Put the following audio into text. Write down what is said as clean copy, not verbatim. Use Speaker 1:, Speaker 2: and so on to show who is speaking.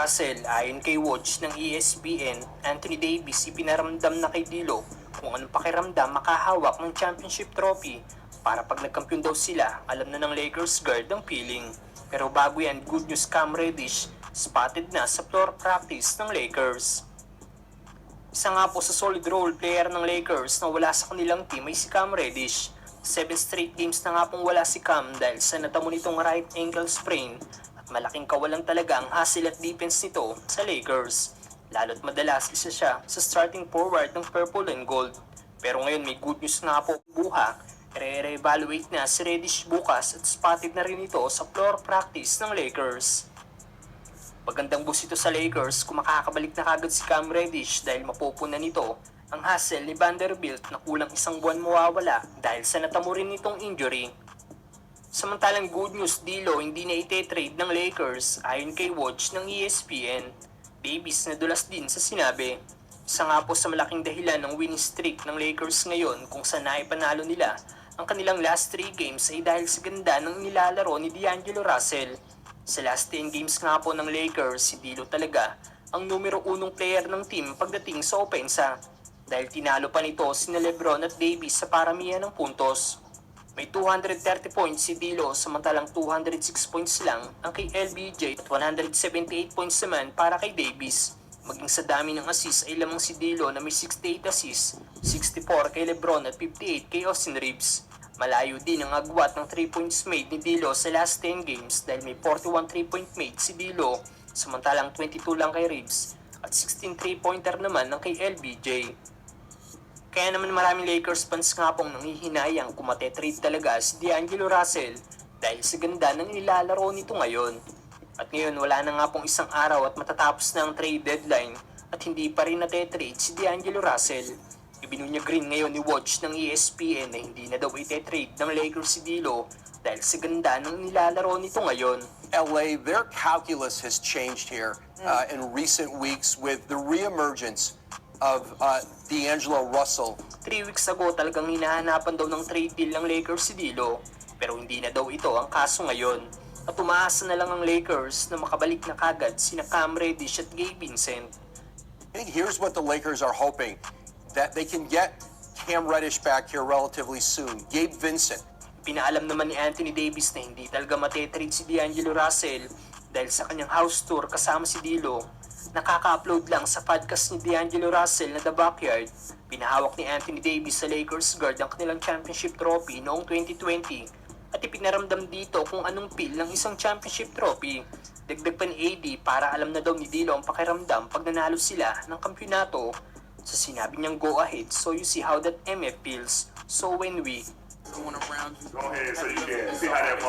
Speaker 1: Russell, ayon kay Woj ng ESPN, Anthony Davis ipinaramdam na kay D'Lo kung anong pakiramdam makahawak ng championship trophy para pag nagkampiyon daw sila, alam na ng Lakers guard ang feeling. Pero bago yan, good news, Cam Reddish spotted na sa floor practice ng Lakers. Isa nga po sa solid role player ng Lakers na wala sa kanilang team ay si Cam Reddish. 7 straight games na nga pong wala si Cam dahil sa natamo nitong right ankle sprain at malaking kawalan talaga ang hassle at defense nito sa Lakers. Lalo't madalas isa siya sa starting forward ng purple and gold. Pero ngayon may good news nga po buha, re-evaluate na si Reddish bukas at spotted na rin ito sa floor practice ng Lakers. Magandang boost ito sa Lakers kung makakabalik na kagad si Cam Reddish dahil mapupunan nito ang hassle ni Vanderbilt na kulang isang buwan mawawala dahil sa natamo rin nitong injury. Samantalang good news, D'Lo hindi na ite-trade ng Lakers ayon kay Woj ng ESPN. Davis nadulas din sa sinabi. Isa nga po sa malaking dahilan ng winning streak ng Lakers ngayon kung saan naipanalo nila ang kanilang last 3 games ay dahil sa ganda ng nilalaro ni D'Angelo Russell. Sa last 10 games nga po ng Lakers, si D'Lo talaga ang numero 1 player ng team pagdating sa opensa. Dahil tinalo pa nito sina LeBron at Davis sa paramihan ng puntos. May 230 points si D'Lo samantalang 206 points lang ang kay LBJ at 178 points naman para kay Davis. Maging sa dami ng assists ay lamang si D'Lo na may 68 assists, 64 kay LeBron at 58 kay Austin Reeves. Malayo din ang agwat ng 3 points made ni D'Lo sa last 10 games dahil may 41 3-point made si D'Lo samantalang 22 lang kay Reeves at 16 3-pointer naman ng kay LBJ. Kaya naman maraming Lakers fans nga pong nanghihinayang kung matetrade talaga si D'Angelo Russell dahil sa ganda ng nilalaro nito ngayon. At ngayon wala na nga pong isang araw at matatapos na ang trade deadline at hindi pa rin natetrade si D'Angelo Russell. Ibinunyag rin ngayon ni Woj ng ESPN na hindi na daw ite-trade ng Lakers si D'Lo dahil sa ganda ng nilalaro nito ngayon.
Speaker 2: LA, their calculus has changed here in recent weeks with the reemergence of D'Angelo Russell.
Speaker 1: 3 weeks ago talagang hinahanapan daw ng trade deal ng Lakers si D'Lo pero hindi na daw ito ang kaso ngayon. At umaasa na lang ang Lakers na makabalik na kagad sina Cam Reddish at Gabe Vincent.
Speaker 2: I think here's what the Lakers are hoping, that they can get Cam Reddish back here relatively soon. Gabe Vincent.
Speaker 1: Pinaalam naman ni Anthony Davis na hindi talaga matetrade si D'Angelo Russell dahil sa kanyang house tour kasama si D'Lo. Nakaka-upload lang sa podcast ni D'Angelo Russell na The Backyard. Pinahawak ni Anthony Davis sa Lakers guard ang kanilang championship trophy noong 2020 at ipinaramdam dito kung anong feel ng isang championship trophy. Dagdag pa ni AD para alam na daw ni D'Lo ang pakiramdam pag nanalo sila ng kampyonato. Sa sinabi niyang go ahead, so you see how that MF feels. So when we
Speaker 3: going around you.
Speaker 4: Go ahead so you can see how that